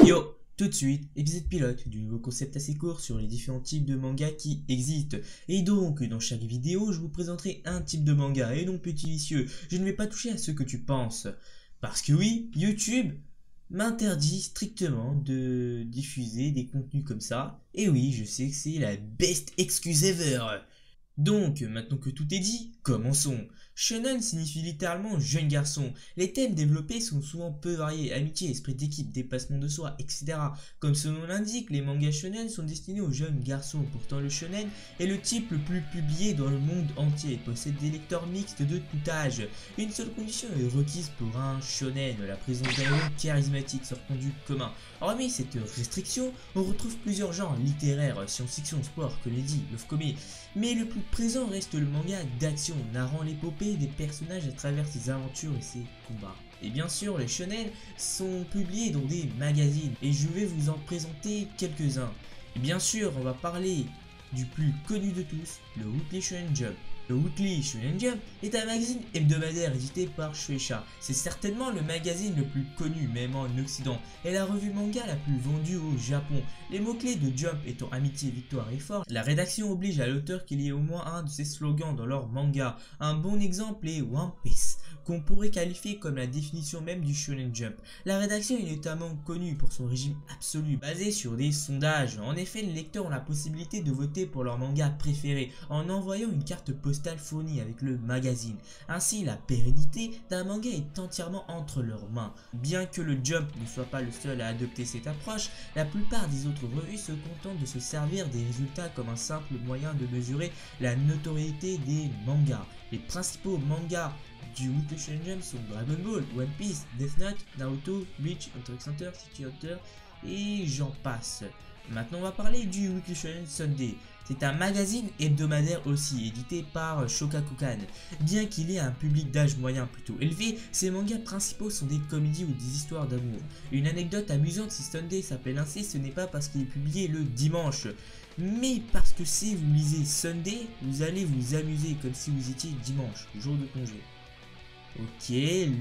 Yo, tout de suite, épisode pilote du nouveau concept assez court sur les différents types de mangas qui existent. Et donc, dans chaque vidéo, je vous présenterai un type de manga, et non petit vicieux, je ne vais pas toucher à ce que tu penses. Parce que oui, YouTube m'interdit strictement de diffuser des contenus comme ça. Et oui, je sais que c'est la best excuse ever. Donc, maintenant que tout est dit, commençons. Shonen signifie littéralement jeune garçon. Les thèmes développés sont souvent peu variés, amitié, esprit d'équipe, dépassement de soi, etc. Comme son nom l'indique, les mangas shonen sont destinés aux jeunes garçons. Pourtant, le shonen est le type le plus publié dans le monde entier. Il possède des lecteurs mixtes de tout âge. Une seule condition est requise pour un shonen, la présence d'un héros charismatique sortant du commun. Hormis cette restriction, on retrouve plusieurs genres littéraires, science-fiction, sport, comédie, love comedy. Mais le plus présent reste le manga d'action, narrant l'épopée des personnages à travers ses aventures et ses combats. Et bien sûr, les shonen sont publiés dans des magazines, et je vais vous en présenter quelques-uns. Et bien sûr, on va parler du plus connu de tous, le Weekly Shonen Jump. Le Weekly Shonen Jump est un magazine hebdomadaire édité par Shueisha. C'est certainement le magazine le plus connu, même en Occident, et la revue manga la plus vendue au Japon. Les mots-clés de Jump étant amitié, victoire et force, la rédaction oblige à l'auteur qu'il y ait au moins un de ses slogans dans leur manga. Un bon exemple est One Piece, qu'on pourrait qualifier comme la définition même du Shonen Jump. La rédaction est notamment connue pour son régime absolu, basé sur des sondages. En effet, les lecteurs ont la possibilité de voter pour leur manga préféré en envoyant une carte postale fournie avec le magazine. Ainsi, la pérennité d'un manga est entièrement entre leurs mains. Bien que le Jump ne soit pas le seul à adopter cette approche, la plupart des autres revues se contentent de se servir des résultats comme un simple moyen de mesurer la notoriété des mangas. Les principaux mangas du Weekly Shonen Jump sont Dragon Ball, One Piece, Death Note, Naruto, Bleach, Hunter x Hunter, City Hunter et j'en passe. Maintenant on va parler du Weekly Shonen Sunday. C'est un magazine hebdomadaire aussi, édité par Shogakukan. Bien qu'il ait un public d'âge moyen plutôt élevé, ses mangas principaux sont des comédies ou des histoires d'amour. Une anecdote amusante si Sunday s'appelle ainsi, ce n'est pas parce qu'il est publié le dimanche, mais parce que si vous lisez Sunday, vous allez vous amuser comme si vous étiez dimanche, jour de congé. Ok,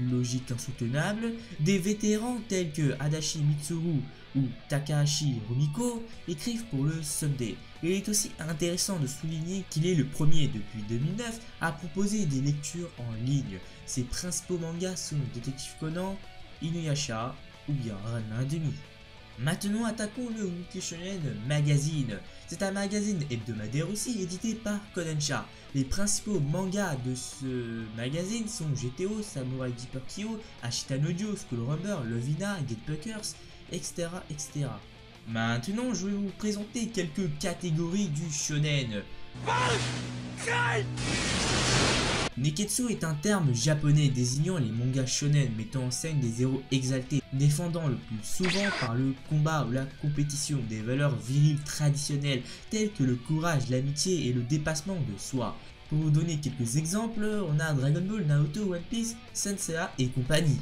logique insoutenable. Des vétérans tels que Adachi Mitsuru ou Takahashi Rumiko écrivent pour le Sunday. Il est aussi intéressant de souligner qu'il est le premier depuis 2009 à proposer des lectures en ligne. Ses principaux mangas sont Détective Conan, Inuyasha ou bien Ranma Demi. Maintenant attaquons le Weekly Shonen Magazine. C'est un magazine hebdomadaire aussi édité par Kodansha. Les principaux mangas de ce magazine sont GTO, Samurai Deeper Kyo, Ashita no Dio, School Rumble, Lovina, Get Puckers, etc., etc. Maintenant je vais vous présenter quelques catégories du shonen. Neketsu est un terme japonais désignant les mangas shonen mettant en scène des héros exaltés, défendant le plus souvent par le combat ou la compétition des valeurs viriles traditionnelles telles que le courage, l'amitié et le dépassement de soi. Pour vous donner quelques exemples, on a Dragon Ball, Naruto, One Piece, Senseiya et compagnie.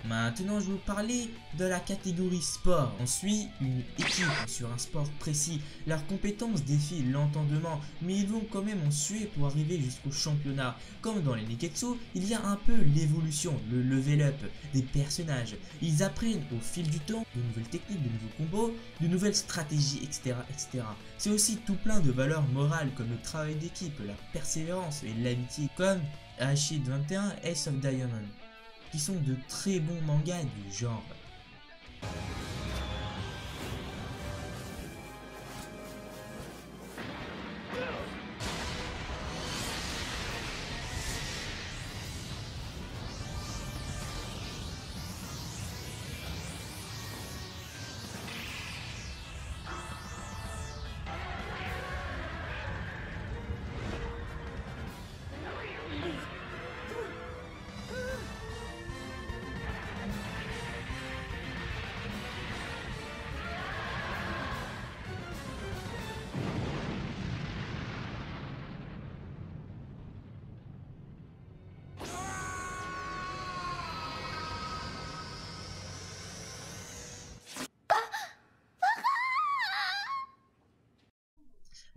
Maintenant, je vais vous parler de la catégorie sport. On suit une équipe sur un sport précis. Leurs compétences défient l'entendement, mais ils vont quand même en suer pour arriver jusqu'au championnat. Comme dans les Neketsu, il y a un peu l'évolution, le level up des personnages. Ils apprennent au fil du temps de nouvelles techniques, de nouveaux combos, de nouvelles stratégies, etc. etc. C'est aussi tout plein de valeurs morales comme le travail d'équipe, la persévérance et l'amitié, comme Ashid 21 et Ace of Diamond, qui sont de très bons mangas du genre.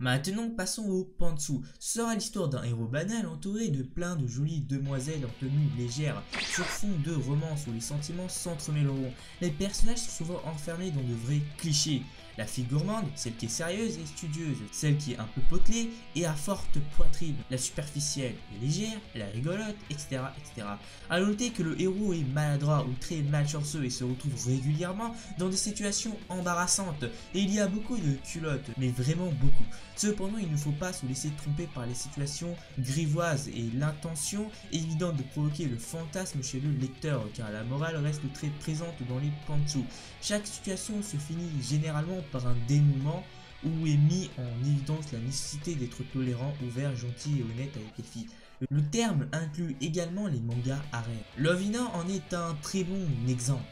Maintenant passons au pantsu. Ce sera l'histoire d'un héros banal entouré de plein de jolies demoiselles en tenue légère, sur fond de romance où les sentiments s'entremêleront. Les personnages sont souvent enfermés dans de vrais clichés. La fille gourmande, celle qui est sérieuse et studieuse, celle qui est un peu potelée et à forte poitrine, la superficielle et légère, la rigolote, etc. etc. À noter que le héros est maladroit ou très malchanceux et se retrouve régulièrement dans des situations embarrassantes, et il y a beaucoup de culottes, mais vraiment beaucoup. Cependant, il ne faut pas se laisser tromper par les situations grivoises et l'intention évidente de provoquer le fantasme chez le lecteur, car la morale reste très présente dans les pantsu. Chaque situation se finit généralement par un dénouement où est mis en évidence la nécessité d'être tolérant, ouvert, gentil et honnête avec les filles. Le terme inclut également les mangas harem. Love Hina en est un très bon exemple.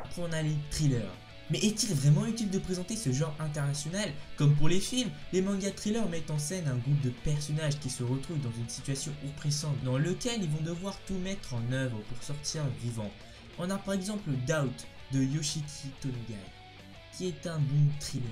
Après on a les thrillers. Mais est-il vraiment utile de présenter ce genre international? Comme pour les films, les mangas thrillers mettent en scène un groupe de personnages qui se retrouvent dans une situation oppressante dans lequel ils vont devoir tout mettre en œuvre pour sortir vivants. On a par exemple Doubt de Yoshiki Tonogai, qui est un bon thriller.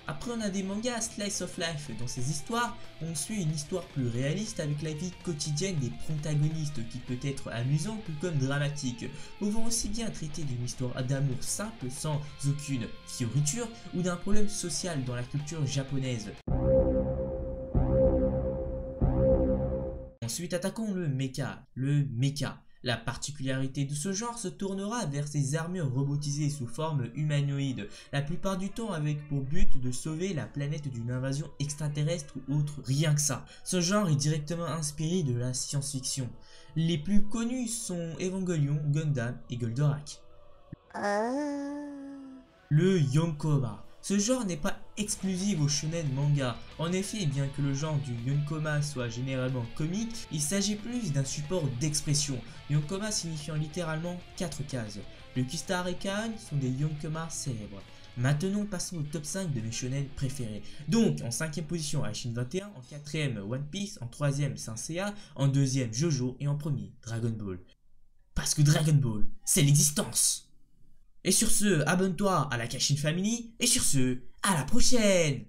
Après on a des mangas slice of life. Dans ces histoires, on suit une histoire plus réaliste avec la vie quotidienne des protagonistes qui peut être amusante ou comme dramatique, pouvant aussi bien traiter d'une histoire d'amour simple sans aucune fioriture ou d'un problème social dans la culture japonaise. Ensuite attaquons le mecha. Le mecha. La particularité de ce genre se tournera vers ces armures robotisées sous forme humanoïde, la plupart du temps avec pour but de sauver la planète d'une invasion extraterrestre ou autre, rien que ça. Ce genre est directement inspiré de la science-fiction. Les plus connus sont Evangelion, Gundam et Goldorak. Le Yonkoma. Ce genre n'est pas exclusif au shonen manga. En effet, bien que le genre du yonkoma soit généralement comique, il s'agit plus d'un support d'expression. Yonkoma signifiant littéralement 4 cases. Le Kistar et Kaan sont des yonkoma célèbres. Maintenant passons au top 5 de mes shonen préférés. Donc en 5ème position Aishin 21, en 4ème One Piece, en 3ème Saint Seiya, en 2ème Jojo et en 1er Dragon Ball. Parce que Dragon Ball, c'est l'existence. Et sur ce, abonne-toi à la Kashin Family, et sur ce, à la prochaine!